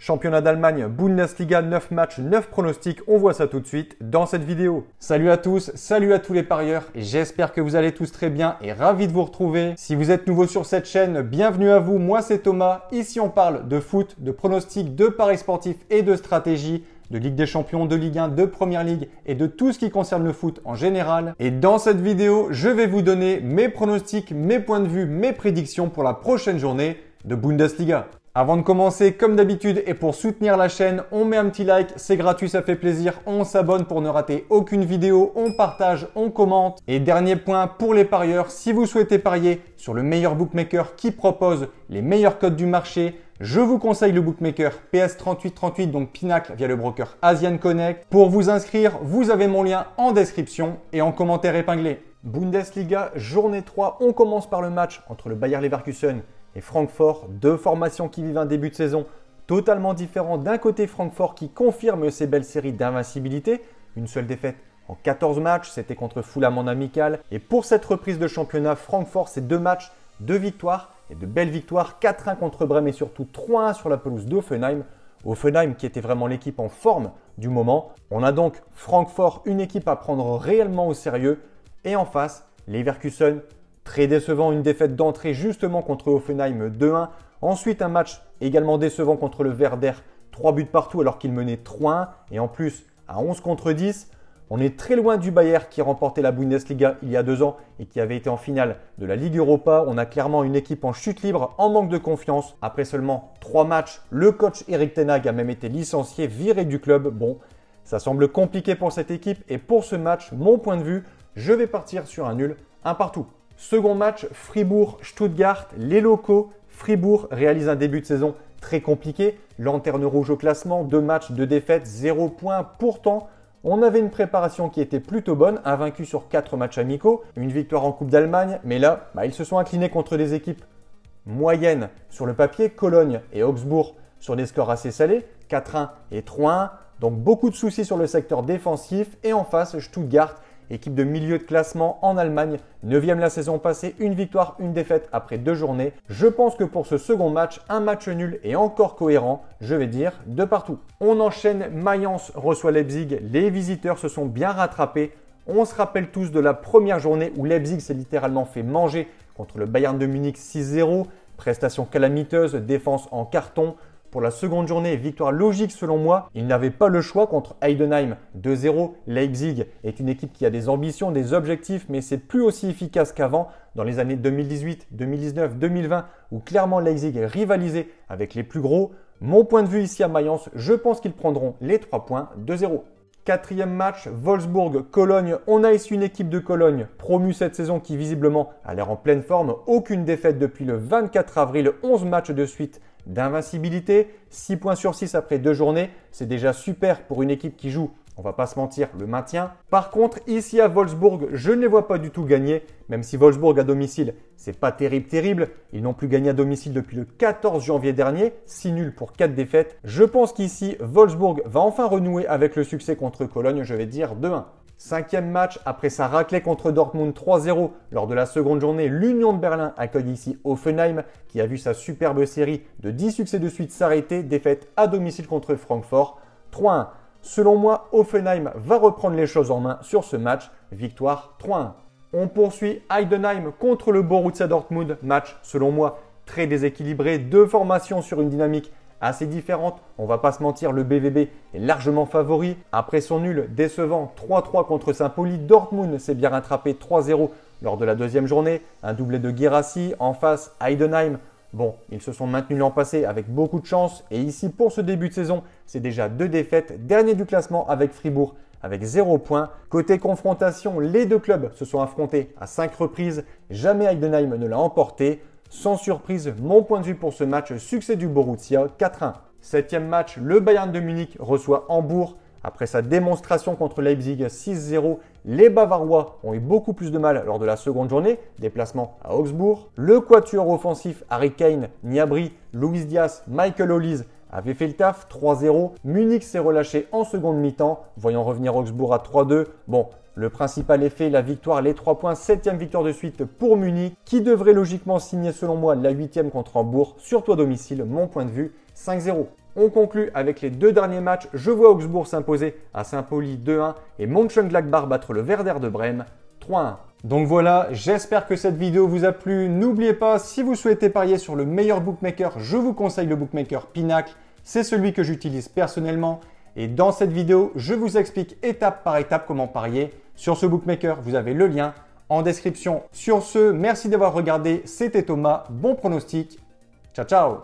Championnat d'Allemagne, Bundesliga, 9 matchs, 9 pronostics, on voit ça tout de suite dans cette vidéo. Salut à tous, salut à tous les parieurs et j'espère que vous allez tous très bien et ravi de vous retrouver. Si vous êtes nouveau sur cette chaîne, bienvenue à vous, moi c'est Thomas. Ici on parle de foot, de pronostics, de paris sportifs et de stratégie, de Ligue des Champions, de Ligue 1, de Première Ligue et de tout ce qui concerne le foot en général. Et dans cette vidéo, je vais vous donner mes pronostics, mes points de vue, mes prédictions pour la prochaine journée de Bundesliga. Avant de commencer, comme d'habitude et pour soutenir la chaîne, on met un petit like, c'est gratuit, ça fait plaisir, on s'abonne pour ne rater aucune vidéo, on partage, on commente. Et dernier point pour les parieurs, si vous souhaitez parier sur le meilleur bookmaker qui propose les meilleurs codes du marché, je vous conseille le bookmaker PS3838, donc Pinacle via le broker Asian Connect. Pour vous inscrire, vous avez mon lien en description et en commentaire épinglé. Bundesliga, journée 3, on commence par le match entre le Bayer Leverkusen et Francfort, deux formations qui vivent un début de saison totalement différent. D'un côté, Francfort qui confirme ses belles séries d'invincibilité, une seule défaite en 14 matchs, c'était contre Fulham en amical. Et pour cette reprise de championnat, Francfort, c'est 2 matchs, 2 victoires et de belles victoires, 4-1 contre Brême et surtout 3-1 sur la pelouse d'Hoffenheim. Hoffenheim qui était vraiment l'équipe en forme du moment. On a donc Francfort, une équipe à prendre réellement au sérieux. Et en face, Leverkusen, très décevant, une défaite d'entrée justement contre Hoffenheim 2-1. Ensuite, un match également décevant contre le Werder, 3 buts partout alors qu'il menait 3-1. Et en plus, à 11 contre 10, on est très loin du Bayer qui remportait la Bundesliga il y a 2 ans et qui avait été en finale de la Ligue Europa. On a clairement une équipe en chute libre, en manque de confiance. Après seulement 3 matchs, le coach Erik ten Hag a même été licencié, viré du club. Bon, ça semble compliqué pour cette équipe. Et pour ce match, mon point de vue, je vais partir sur un nul, un partout. Second match, Fribourg-Stuttgart. Les locaux, Fribourg réalise un début de saison très compliqué. Lanterne rouge au classement, 2 matchs, 2 défaites, 0 points. Pourtant, on avait une préparation qui était plutôt bonne, invaincu sur 4 matchs amicaux, une victoire en Coupe d'Allemagne. Mais là, ils se sont inclinés contre des équipes moyennes sur le papier, Cologne et Augsbourg sur des scores assez salés, 4-1 et 3-1. Donc beaucoup de soucis sur le secteur défensif. Et en face, Stuttgart, équipe de milieu de classement en Allemagne, 9e la saison passée, une victoire, une défaite après 2 journées. Je pense que pour ce second match, un match nul et encore cohérent, je vais dire de partout. On enchaîne, Mayence reçoit Leipzig, les visiteurs se sont bien rattrapés. On se rappelle tous de la première journée où Leipzig s'est littéralement fait manger contre le Bayern de Munich 6-0, prestation calamiteuse, défense en carton. Pour la seconde journée, victoire logique selon moi. Il n'avait pas le choix contre Heidenheim 2-0. Leipzig est une équipe qui a des ambitions, des objectifs, mais c'est plus aussi efficace qu'avant dans les années 2018, 2019, 2020 où clairement Leipzig est rivalisé avec les plus gros. Mon point de vue ici à Mayence, je pense qu'ils prendront les 3 points 2-0. Quatrième match, Wolfsburg-Cologne. On a ici une équipe de Cologne promue cette saison qui visiblement a l'air en pleine forme. Aucune défaite depuis le 24 avril, 11 matchs de suite d'invincibilité, 6 points sur 6 après 2 journées, c'est déjà super pour une équipe qui joue, on va pas se mentir, le maintien. Par contre, ici à Wolfsburg, je ne les vois pas du tout gagner, même si Wolfsburg à domicile, c'est pas terrible. Ils n'ont plus gagné à domicile depuis le 14 janvier dernier, 6 nuls pour 4 défaites. Je pense qu'ici, Wolfsburg va enfin renouer avec le succès contre Cologne, je vais dire 2-1. 5e match, après sa raclée contre Dortmund 3-0 lors de la seconde journée, l'Union de Berlin accueille ici Hoffenheim qui a vu sa superbe série de 10 succès de suite s'arrêter, défaite à domicile contre Francfort 3-1. Selon moi, Hoffenheim va reprendre les choses en main sur ce match, victoire 3-1. On poursuit Heidenheim contre le Borussia Dortmund, match selon moi très déséquilibré, 2 formations sur une dynamique assez différente. On va pas se mentir, le BVB est largement favori. Après son nul décevant 3-3 contre Saint-Pauli, Dortmund s'est bien rattrapé 3-0 lors de la deuxième journée. Un doublé de Guirassy. En face, Heidenheim. Bon, ils se sont maintenus l'an passé avec beaucoup de chance. Et ici, pour ce début de saison, c'est déjà 2 défaites. Dernier du classement avec Fribourg avec 0 points. Côté confrontation, les 2 clubs se sont affrontés à 5 reprises. Jamais Heidenheim ne l'a emporté. Sans surprise, mon point de vue pour ce match, succès du Borussia 4-1. 7e match, le Bayern de Munich reçoit Hambourg. Après sa démonstration contre Leipzig 6-0, les Bavarois ont eu beaucoup plus de mal lors de la seconde journée, déplacement à Augsbourg. Le quatuor offensif Harry Kane, Gnabry, Luis Diaz, Michael Olise avait fait le taf 3-0. Munich s'est relâché en seconde mi-temps, voyant revenir Augsbourg à 3-2. Bon, le principal effet, la victoire, les 3 points, 7e victoire de suite pour Munich, qui devrait logiquement signer selon moi la 8e contre Hambourg, surtout à domicile, mon point de vue, 5-0. On conclut avec les deux derniers matchs. Je vois Augsbourg s'imposer à Saint-Pauli 2-1 et Mönchengladbach battre le Werder de Brême 3-1. Donc voilà, j'espère que cette vidéo vous a plu. N'oubliez pas, si vous souhaitez parier sur le meilleur bookmaker, je vous conseille le bookmaker Pinacle. C'est celui que j'utilise personnellement. Et dans cette vidéo, je vous explique étape par étape comment parier sur ce bookmaker. Vous avez le lien en description. Sur ce, merci d'avoir regardé. C'était Thomas. Bon pronostic. Ciao, ciao!